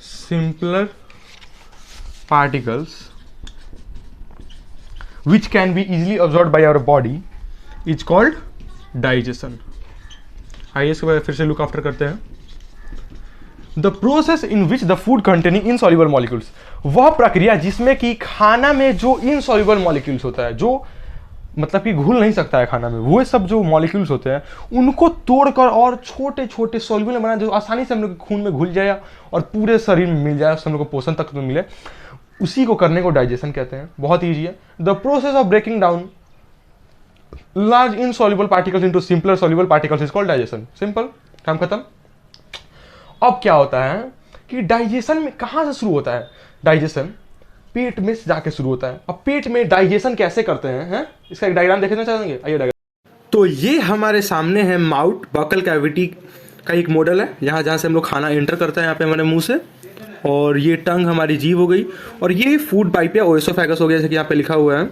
[SPEAKER 1] simpler particles which can be easily absorbed by our body is called digestion. आइए इसके बाद फिर से लुक आफ्टर करते हैं। The process in which the food containing insoluble molecules, वह प्रक्रिया जिसमें कि खाना में जो इनसॉल्युबल मॉलिक्यूल्स होता है, जो मतलब कि घुल नहीं सकता है खाना में, वो सब जो मॉलिक्यूल्स होते हैं उनको तोड़कर और छोटे छोटे सॉल्युबल में बनाना, जो आसानी से हम लोग के खून में घुल जाए और पूरे शरीर में मिल जाए, उससे हम लोग को पोषण तत्व मिले, उसी को करने को डाइजेशन कहते हैं। बहुत ईजी है। The process of breaking down large insoluble particles into simpler soluble particles is called digestion। Simple, काम खत्म। अब क्या होता है कि डाइजेशन में कहां से शुरू होता है, डाइजेशन पेट में जाके शुरू होता है। अब पेट में डाइजेशन कैसे करते हैं, इसका एक डायग्राम देखना चाहेंगे, आइए डायग्राम। तो ये हमारे सामने है माउथ बकल कैविटी का एक मॉडल है, जहां से हम लोग खाना एंटर करते हैं यहाँ पे हमारे मुंह से, और ये टंग हमारी जीभ हो गई, और ये फूड पाइप या ओएसोफेगस हो गया, जैसे कि यहाँ पे लिखा हुआ है।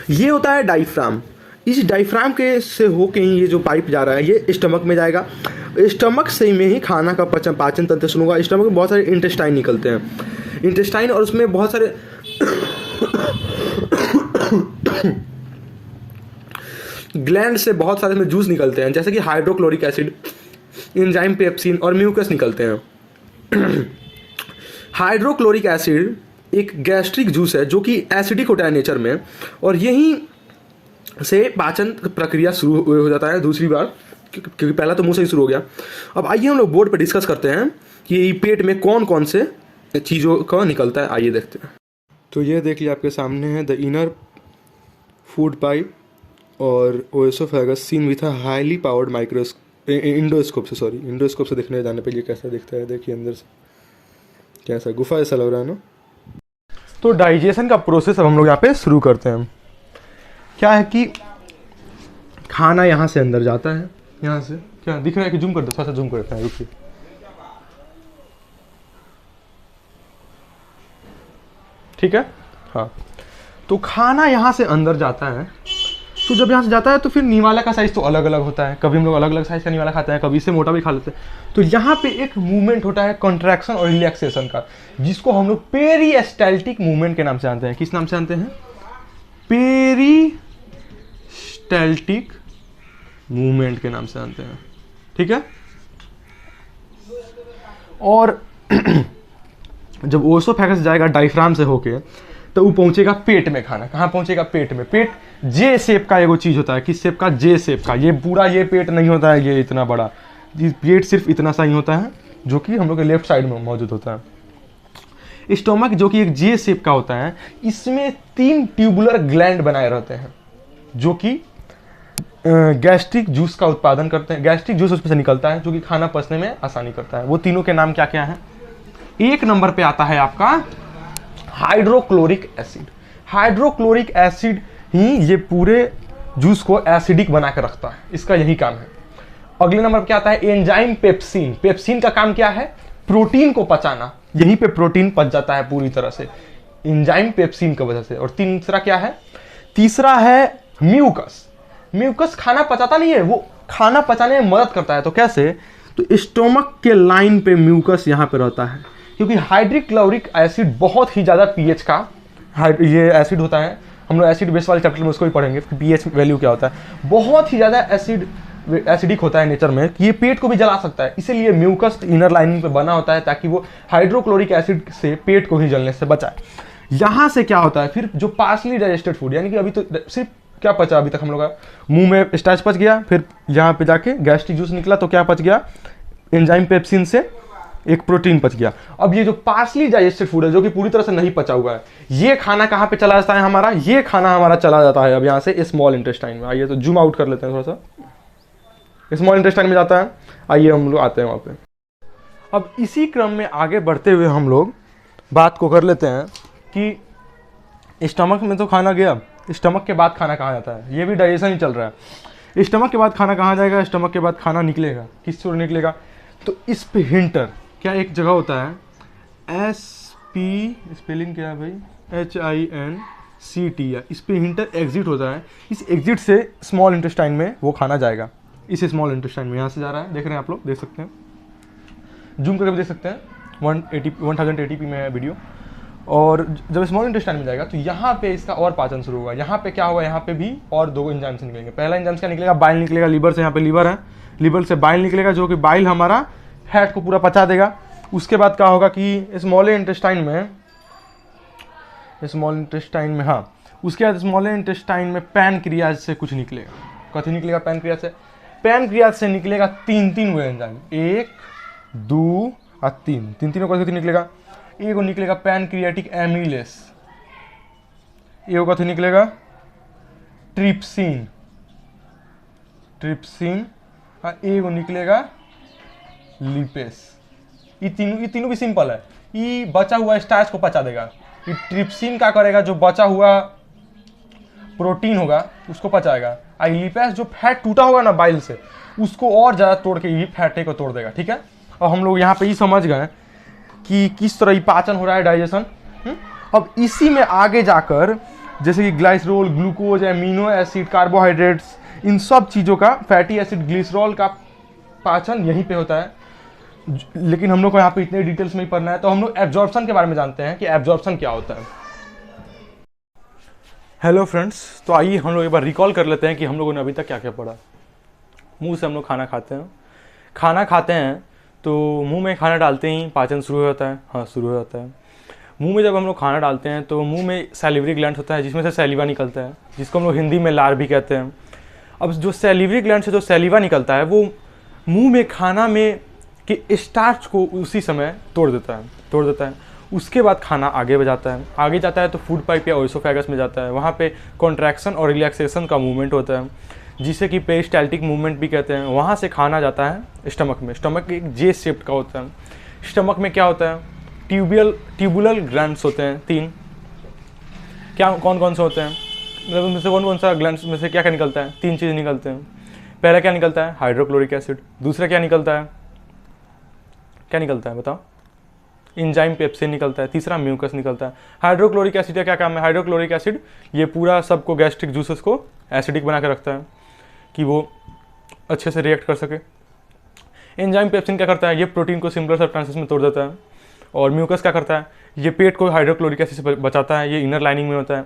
[SPEAKER 1] ये होता है डायफ्राम। इस डायफ्राम के से होके ही ये जो पाइप जा रहा है ये स्टमक में जाएगा। स्टमक से में ही खाना का पाचन तंत्र शुरू होगा। स्टमक में बहुत सारे इंटेस्टाइन निकलते हैं, इंटेस्टाइन, और उसमें बहुत सारे ग्लैंड से बहुत सारे में जूस निकलते हैं, जैसे कि हाइड्रोक्लोरिक एसिड, एंजाइम पेप्सिन और म्यूकस निकलते हैं। हाइड्रोक्लोरिक एसिड एक गैस्ट्रिक जूस है जो कि एसिडिक होता है नेचर में, और यहीं से पाचन प्रक्रिया शुरू हो जाता है दूसरी बार, क्योंकि पहला तो मुंह से ही शुरू हो गया। अब आइए हम लोग बोर्ड पे डिस्कस करते हैं कि पेट में कौन कौन से चीज़ों का निकलता है, आइए देखते हैं। तो ये देखिए आपके सामने है द इनर फूड पाइप और ओएसोफेगस seen with a highly powered endoscope से देखने जाने पे ये कैसा दिखता है, देखिए अंदर से कैसा गुफा ऐसा लग रहा है ना। तो डाइजेशन का प्रोसेस अब हम लोग यहाँ पे शुरू करते हैं। क्या है कि खाना यहाँ से अंदर जाता है, यहाँ से क्या दिख रहा है कि जूम कर दो, थोड़ा सा जूम कर देते हैं, रुकिए। ठीक है, हाँ। तो खाना यहाँ से अंदर जाता है, तो जब यहाँ से जाता है तो फिर निवाला का साइज तो अलग अलग होता है। कभी हम लोग अलग अलग साइज का निवाला खाते हैं, कभी इससे मोटा भी खा लेते हैं। तो यहाँ पे एक मूवमेंट होता है कॉन्ट्रैक्शन और रिलैक्सेशन का, जिसको हम लोग पेरिस्टाल्टिक मूवमेंट के नाम से जानते हैं। किस नाम से जानते हैं? पेरिस्टाल्टिक मूवमेंट के नाम से जानते हैं। ठीक है, और जब ओएसोफेगस जाएगा डायफ्राम से होके, तो वो पहुंचेगा पेट में। खाना कहाँ पहुंचेगा? पेट में। पेट जे शेप का एगो चीज होता है। किस शेप का? जे शेप का। ये पूरा ये पेट नहीं होता है, ये इतना बड़ा, पेट सिर्फ इतना सा ही होता है, जो कि हम लोग के लेफ्ट साइड में मौजूद होता है। स्टोमक जो कि एक जे शेप का होता है, इसमें 3 ट्यूबुलर ग्लैंड बनाए रहते हैं, जो कि गैस्ट्रिक जूस का उत्पादन करते हैं। गैस्ट्रिक जूस उसमें से निकलता है, जो कि खाना पचने में आसानी करता है। वो तीनों के नाम क्या क्या है? एक नंबर पे आता है आपका हाइड्रोक्लोरिक एसिड। हाइड्रोक्लोरिक एसिड ही ये पूरे जूस को एसिडिक बना कर रखता है, इसका यही काम है। अगले नंबर पे क्या आता है? Enzyme pepsin. पेप्सिन का काम क्या है? प्रोटीन को पचाना। यहीं पे प्रोटीन पच जाता है पूरी तरह से एंजाइम पेप्सिन की वजह से। और तीसरा क्या है? तीसरा है म्यूकस। म्यूकस खाना पचाता नहीं है, वो खाना पचाने में मदद करता है। तो कैसे? तो स्टोमक के लाइन पे म्यूकस यहाँ पे रहता है, क्योंकि हाइड्रोक्लोरिक एसिड बहुत ही ज्यादा पीएच का ये एसिड होता है। हम लोग एसिड बेस वाले चैप्टर में उसको भी पढ़ेंगे, पीएच वैल्यू क्या होता है। बहुत ही ज्यादा एसिडिक होता है नेचर में, कि ये पेट को भी जला सकता है। इसीलिए म्यूकस इनर लाइनिंग पे बना होता है, ताकि वो हाइड्रोक्लोरिक एसिड से पेट को ही जलने से बचाए। यहां से क्या होता है फिर? जो पार्शली डाइजेस्टेड फूड, यानी कि अभी तो सिर्फ क्या पचा अभी तक हम लोग का? मुंह में स्टार्च पच गया, फिर यहाँ पे जाके गैस्ट्रिक जूस निकला, तो क्या पच गया? एंजाइम पेप्सिन से एक प्रोटीन पच गया। अब ये जो पार्शली डाइजेस्टेड फूड है, जो कि पूरी तरह से नहीं पचा हुआ है, ये खाना कहाँ पे चला जाता है हमारा? ये खाना हमारा चला जाता है अब यहाँ से स्मॉल इंटेस्टाइन में। आइए तो जूम आउट कर लेते हैं थोड़ा सा। स्मॉल इंटेस्टाइन में जाता है। आइए हम लोग आते हैं वहाँ पे। अब इसी क्रम में आगे बढ़ते हुए हम लोग बात को कर लेते हैं कि स्टमक में तो खाना गया, स्टमक के बाद खाना कहाँ जाता है, ये भी डाइजेशन ही चल रहा है। स्टमक के बाद खाना कहाँ जाएगा, स्टमक के बाद खाना निकलेगा किस ओर निकलेगा, तो इस पे हिंटर क्या एक जगह होता है, SP स्पेलिंग क्या है भाई, HINCT, इस पे हिंटर एग्जिट होता है। इस एग्जिट से स्मॉल इंटेस्टाइन में वो खाना जाएगा, इस स्मॉल इंटेस्टाइन में यहाँ से जा रहा है, देख रहे हैं आप लोग, देख सकते हैं, जूम करके भी देख सकते हैं, 1080p में है वीडियो। और जब स्मॉल इंटेस्टाइन में जाएगा तो यहाँ पे इसका और पाचन शुरू होगा। यहाँ पे क्या होगा, यहाँ पे भी और दो एंजाइम्स निकलेंगे। पहला एंजाइम क्या निकलेगा, बाइल निकलेगा लीवर से, यहाँ पे लीवर है, लीवर से बाइल निकलेगा जो कि बाइल हमारा फैट को पूरा पचा देगा। उसके बाद क्या होगा कि स्मॉल इंटेस्टाइन में हाँ, उसके बाद स्मॉल इंटेस्टाइन में पैनक्रियाज से कुछ निकलेगा। कथी निकलेगा पैनक्रियाज से, पैनक्रियाज से निकलेगा तीन वो एंजाइम, 1 2 और 3, तीनों कथी निकलेगा, एगो निकलेगा पैनक्रियाटिक एमिलेस, एगो कथी निकलेगा ट्रिप्सिन और एगो निकलेगा लिपेस। ये तीनों भी सिंपल है, ये बचा हुआ स्टार्च को पचा देगा। ये ट्रिप्सिन क्या करेगा, जो बचा हुआ प्रोटीन होगा उसको पचाएगा। और लिपेस जो फैट टूटा होगा ना बाइल से, उसको और ज़्यादा तोड़ के ये फैटे को तोड़ देगा, ठीक है। और हम लोग यहाँ पे ये समझ गए कि किस तरह ये पाचन हो रहा है, डाइजेशन। अब इसी में आगे जाकर जैसे कि glycerol, glucose, amino acid, carbohydrates, इन सब चीज़ों का, फैटी एसिड, ग्लिसरॉल का पाचन यहीं पे होता है। लेकिन हम लोग को यहाँ पे इतने डिटेल्स में ही पढ़ना है, तो हम लोग एब्जॉर्प्शन के बारे में जानते हैं कि एब्जॉर्प्शन क्या होता है। हेलो फ्रेंड्स, तो आइए हम लोग एक बार रिकॉल कर लेते हैं कि हम लोगों ने अभी तक क्या क्या पढ़ा। मुंह से हम लोग खाना खाते हैं तो मुंह में खाना डालते ही पाचन शुरू हो जाता है। हाँ, शुरू हो जाता है। मुंह में जब हम लोग खाना डालते हैं तो मुंह में सैलिवरी ग्लैंड होता है जिसमें से सैलिवा निकलता है, जिसको हम लोग हिंदी में लार भी कहते हैं। अब जो सैलिवरी ग्लैंड से जो सैलिवा निकलता है वो मुंह में खाना में कि स्टार्च को उसी समय तोड़ देता है। उसके बाद खाना आगे जाता है तो फूड पाइप या ओएसोफेगस में जाता है। वहाँ पे कॉन्ट्रैक्शन और रिलैक्सेशन का मूवमेंट होता है, जिसे कि पेरिस्टाल्टिक मूवमेंट भी कहते हैं। वहाँ से खाना जाता है स्टमक में। स्टमक एक जे शेप्ड का होता है। स्टमक में क्या होता है, ट्यूबुलर ग्लैंड्स होते हैं 3। क्या कौन से होते हैं, मतलब उनमें से कौन सा ग्लैंड्स में से क्या निकलता है, 3 चीज़ निकलते हैं। पहला क्या निकलता है, हाइड्रोक्लोरिक एसिड। दूसरा क्या निकलता है बताओ, एंजाइम पेप्सिन निकलता है। तीसरा म्यूकस निकलता है। हाइड्रोक्लोरिक एसिड का क्या काम है, हाइड्रोक्लोरिक एसिड ये पूरा सबको गैस्ट्रिक जूसेस को एसिडिक बना के रखता है कि वो अच्छे से रिएक्ट कर सके। एंजाइम पेप्सिन क्या करता है, ये प्रोटीन को सिंपलर सब्सटेंसेस में तोड़ देता है। और म्यूकस क्या करता है, ये पेट को हाइड्रोक्लोरिक एसिड से बचाता है, ये इनर लाइनिंग में होता है।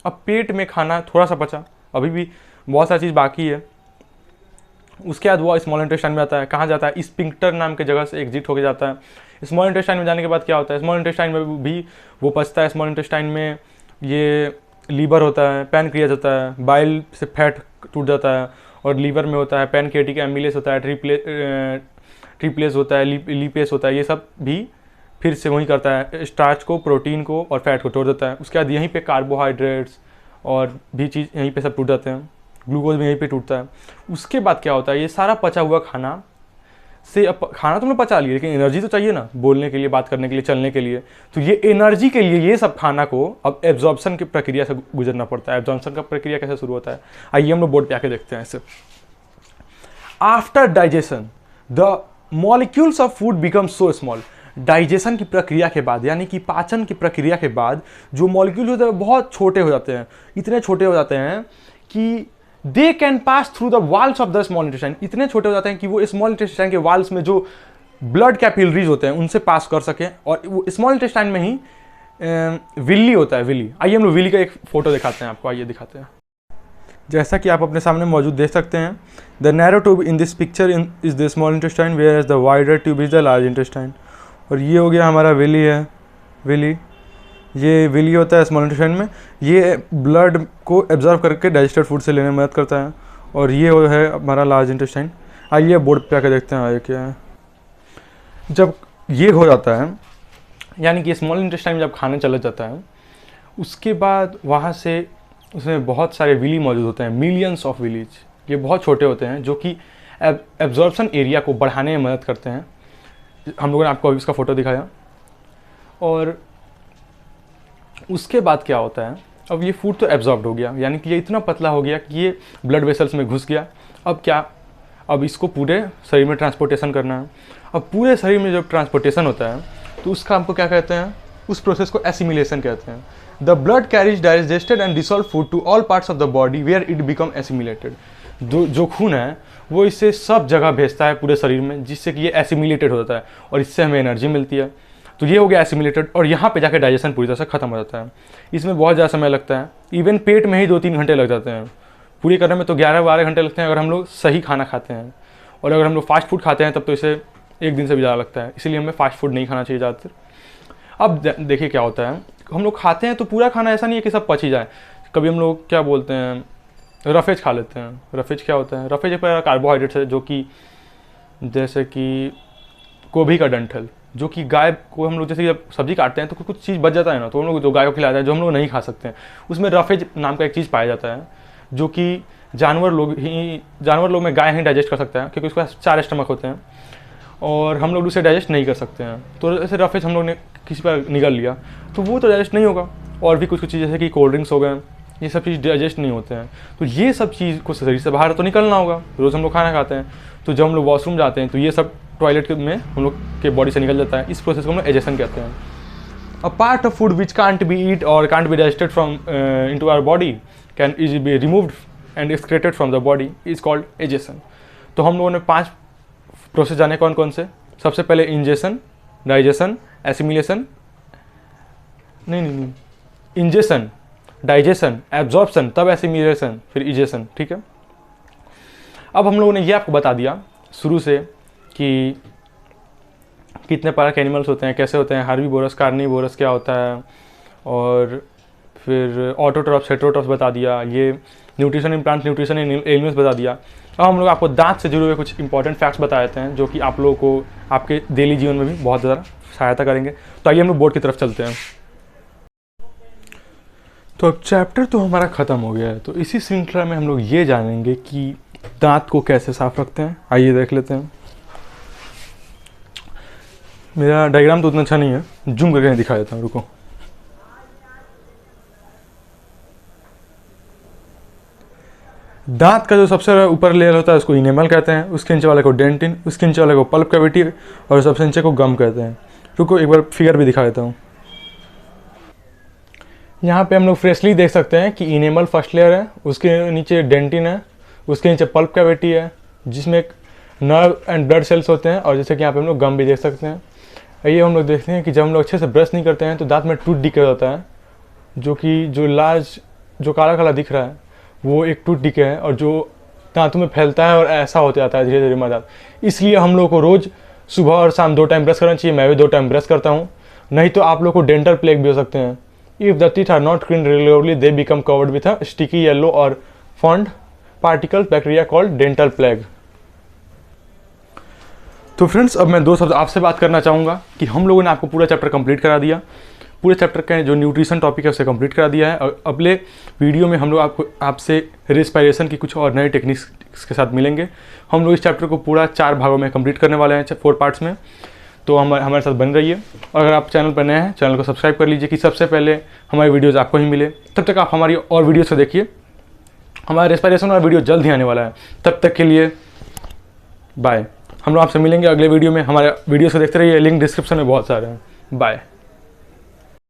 [SPEAKER 1] अब पेट में खाना थोड़ा सा बचा, अभी भी बहुत सारी चीज़ बाकी है। उसके बाद वो स्मॉल इंटेस्टाइन में आता है। कहाँ जाता है, स्पिंक्टर नाम की जगह से एग्जिट होकर जाता है। स्मॉल इंटेस्टाइन में जाने के बाद क्या होता है, स्मॉल इंटेस्टाइन में भी वो पचता है। स्मॉल इंटेस्टाइन में ये लीवर होता है, पैनक्रियाज होता है, बाइल से फैट टूट जाता है। और लीवर में होता है पैनक्रियाटिक एमिलेस होता है, ट्रिप्लेस होता है, लिपेस होता है। ये सब भी फिर से वही करता है, स्टार्च को, प्रोटीन को और फैट को तोड़ देता है। उसके बाद यहीं पे कार्बोहाइड्रेट्स और भी चीज़ यहीं पे सब टूट जाते हैं। ग्लूकोज भी यहीं पे टूटता है। उसके बाद क्या होता है, ये सारा पचा हुआ खाना से, अब खाना तुमने पचा लिया लेकिन एनर्जी तो चाहिए ना, बोलने के लिए, बात करने के लिए, चलने के लिए। तो ये एनर्जी के लिए ये सब खाना को अब एब्जॉर्प्शन की प्रक्रिया से गुजरना पड़ता है। एब्जॉर्प्शन का प्रक्रिया कैसे शुरू होता है, आइए हम लोग बोर्ड पे आके देखते हैं इसे। After digestion the molecules of food become so small. Digestion की प्रक्रिया के बाद, यानी कि पाचन की प्रक्रिया के बाद जो मॉलिक्यूल होते हैं बहुत छोटे हो जाते हैं। इतने छोटे हो जाते हैं कि they can pass through the walls of the small intestine. इतने छोटे हो जाते हैं कि वो स्मॉल इंटेस्टाइन के वॉल्स में जो ब्लड कैपिलरीज होते हैं उनसे पास कर सकें। और वो स्मॉल इंटेस्टाइन में ही विली होता है, विली। आइए हम लोग विली का एक फोटो दिखाते हैं आपको, आइए दिखाते हैं। जैसा कि आप अपने सामने मौजूद देख सकते हैं, the narrow tube in this picture is the small intestine whereas the wider tube is the large intestine. और ये हो गया हमारा विली है, विली। ये विली होता है स्मॉल इंटेस्टाइन में। ये ब्लड को एब्जॉर्व करके डाइजेस्टेड फूड से लेने में मदद करता है। और ये है हमारा लार्ज इंटेस्टाइन। आइए बोर्ड पे आके देखते हैं आगे क्या है। जब ये हो जाता है, यानी कि स्मॉल इंटेस्टाइन में जब खाने चला जाता है, उसके बाद वहाँ से उसमें बहुत सारे विली मौजूद होते हैं, मिलियंस ऑफ विलीज। ये बहुत छोटे होते हैं जो कि
[SPEAKER 2] एब्जॉर्प्शन एरिया को बढ़ाने में मदद करते हैं। हम लोगों ने आपको अभी इसका फ़ोटो दिखाया। और उसके बाद क्या होता है, अब ये फूड तो एब्जॉर्ब्ड हो गया, यानी कि ये इतना पतला हो गया कि ये ब्लड वेसल्स में घुस गया। अब क्या, अब इसको पूरे शरीर में ट्रांसपोर्टेशन करना है। अब पूरे शरीर में जब ट्रांसपोर्टेशन होता है तो उसका हमको क्या कहते हैं, उस प्रोसेस को एसिमिलेशन कहते हैं। The blood carries digested and dissolve food to all parts of the body where it become assimilated. जो खून है वो इसे सब जगह भेजता है पूरे शरीर में, जिससे कि ये एसिमिलेटेड होता है और इससे हमें एनर्जी मिलती है। तो ये हो गया एसिमिलेटेड, और यहाँ पे जाकर डाइजेशन पूरी तरह से खत्म हो जाता है। इसमें बहुत ज़्यादा समय लगता है, इवन पेट में ही 2-3 घंटे लग जाते हैं। पूरी करने में तो 11-12 घंटे लगते हैं अगर हम लोग सही खाना खाते हैं, और अगर हम लोग फास्ट फूड खाते हैं तब तो इसे 1 दिन से भी ज़्यादा लगता है। इसीलिए हमें फास्ट फूड नहीं खाना चाहिए ज़्यादातर। अब देखिए क्या होता है, हम लोग खाते हैं तो पूरा खाना ऐसा नहीं है कि सब पच ही जाए। कभी हम लोग क्या बोलते हैं, रफेज खा लेते हैं। रफेज क्या होता है, रफेज एक कार्बोहाइड्रेट्स है, जो कि जैसे कि गोभी का डंठल, जो कि गाय को हम लोग जैसे जब सब्जी काटते हैं तो कुछ चीज़ बच जाता है ना, तो हम लोग जो गाय को खिलाते हैं जो हम लोग नहीं खा सकते हैं, उसमें रफेज नाम का एक चीज़ पाया जाता है, जो कि जानवर लोग में गाय ही डाइजेस्ट कर सकता है, क्योंकि उसके पास 4 स्टमक होते हैं और हम लोग उसे डाइजेस्ट नहीं कर सकते हैं। तो ऐसे रफेज हम लोग ने किसी पर निगल लिया तो वो तो डाइजेस्ट नहीं होगा। और भी कुछ चीज़ जैसे कि कोल्ड ड्रिंक्स हो गए, ये सब चीज़ डाइजेस्ट नहीं होते हैं। तो ये सब चीज़ को शरीर से बाहर तो निकलना होगा, रोज़ हम लोग खाना खाते हैं, तो जब हम लोग वॉशरूम जाते हैं तो ये सब टॉयलेट में हम लोग के बॉडी से निकल जाता है। इस प्रोसेस को हम लोग एजेशन कहते हैं। A part of food which can't be eat और can't be digested from into our body can is be removed and excreted from the body is called egestion. तो हम लोगों ने 5 प्रोसेस जाने कौन कौन से। सबसे पहले इंजेशन, डाइजेशन, एसिमिलेशन, नहीं, इंजेशन, डाइजेशन, एब्जॉर्प्शन, तब एसिमिलेशन, फिर इजेशन। ठीक है, अब हम लोगों ने ये आपको बता दिया शुरू से कि कितने प्रकार के एनिमल्स होते हैं, कैसे होते हैं, हार्बीवोरस, कार्निवोरस क्या होता है, और फिर ऑटोट्रॉप्स, हेटेरोट्रॉप्स बता दिया, ये nutrition in plant, nutrition in animals बता दिया। अब हम लोग आपको दांत से जुड़े हुए कुछ इंपॉर्टेंट फैक्ट्स बता देते हैं, जो कि आप लोगों को आपके डेली जीवन में भी बहुत ज़्यादा सहायता करेंगे। तो आइए हम लोग बोर्ड की तरफ चलते हैं। तो अब चैप्टर तो हमारा ख़त्म हो गया है, तो इसी श्रृंखला में हम लोग ये जानेंगे कि दांत को कैसे साफ रखते हैं। आइए देख लेते हैं। मेरा डायग्राम तो उतना अच्छा नहीं है, जूम करके दिखा देता हूँ, रुको। दांत का जो सबसे ऊपर लेयर होता है उसको इनेमल कहते हैं, उसके नीचे वाले को डेंटिन, उसके नीचे वाले को पल्प कैविटी, और सबसे नीचे को गम कहते हैं। रुको एक बार फिगर भी दिखा देता हूँ। यहाँ पे हम लोग फ्रेशली देख सकते हैं कि इनेमल फर्स्ट लेयर है, उसके नीचे डेंटिन है, उसके नीचे पल्प कैविटी है जिसमें नर्व एंड ब्लड सेल्स होते हैं, और जैसे कि यहाँ पे हम लोग गम भी देख सकते हैं। ये हम लोग देखते हैं कि जब हम लोग अच्छे से ब्रश नहीं करते हैं तो दांत में टूथ डिके होता है, जो कि जो काला काला दिख रहा है वो एक टूथ डिके है, और जो दांतों में फैलता है और ऐसा होते जाता है धीरे धीरे हमारा दांत। इसलिए हम लोग को रोज़ सुबह और शाम 2 टाइम ब्रश करना चाहिए। मैं भी 2 टाइम ब्रश करता हूँ, नहीं तो आप लोग को डेंटल प्लेग भी हो सकते हैं। If the teeth are not clean regularly they become covered with a sticky yellow और found particle bacteria called dental plaque. तो फ्रेंड्स, अब मैं 2 शब्द आपसे बात करना चाहूँगा कि हम लोगों ने आपको पूरा चैप्टर कंप्लीट करा दिया। पूरे चैप्टर का जो न्यूट्रिशन टॉपिक है उसे कंप्लीट करा दिया है, और अगले वीडियो में हम लोग आपसे रेस्पिरेशन की कुछ और नए टेक्निक्स के साथ मिलेंगे। हम लोग इस चैप्टर को पूरा 4 भागों में कंप्लीट करने वाले हैं, 4 पार्ट्स में। तो हमारे साथ बन रहिए, और अगर आप चैनल पर नए हैं चैनल को सब्सक्राइब कर लीजिए कि सबसे पहले हमारी वीडियोज़ आपको ही मिले। तब तक आप हमारी और वीडियोज़ को देखिए, हमारा रेस्पिरेशन वाला वीडियो जल्द ही आने वाला है। तब तक के लिए बाय। हम लोग आपसे मिलेंगे अगले वीडियो में। हमारे वीडियोज़ को देखते रहिए, लिंक डिस्क्रिप्शन में बहुत सारे हैं। बाय।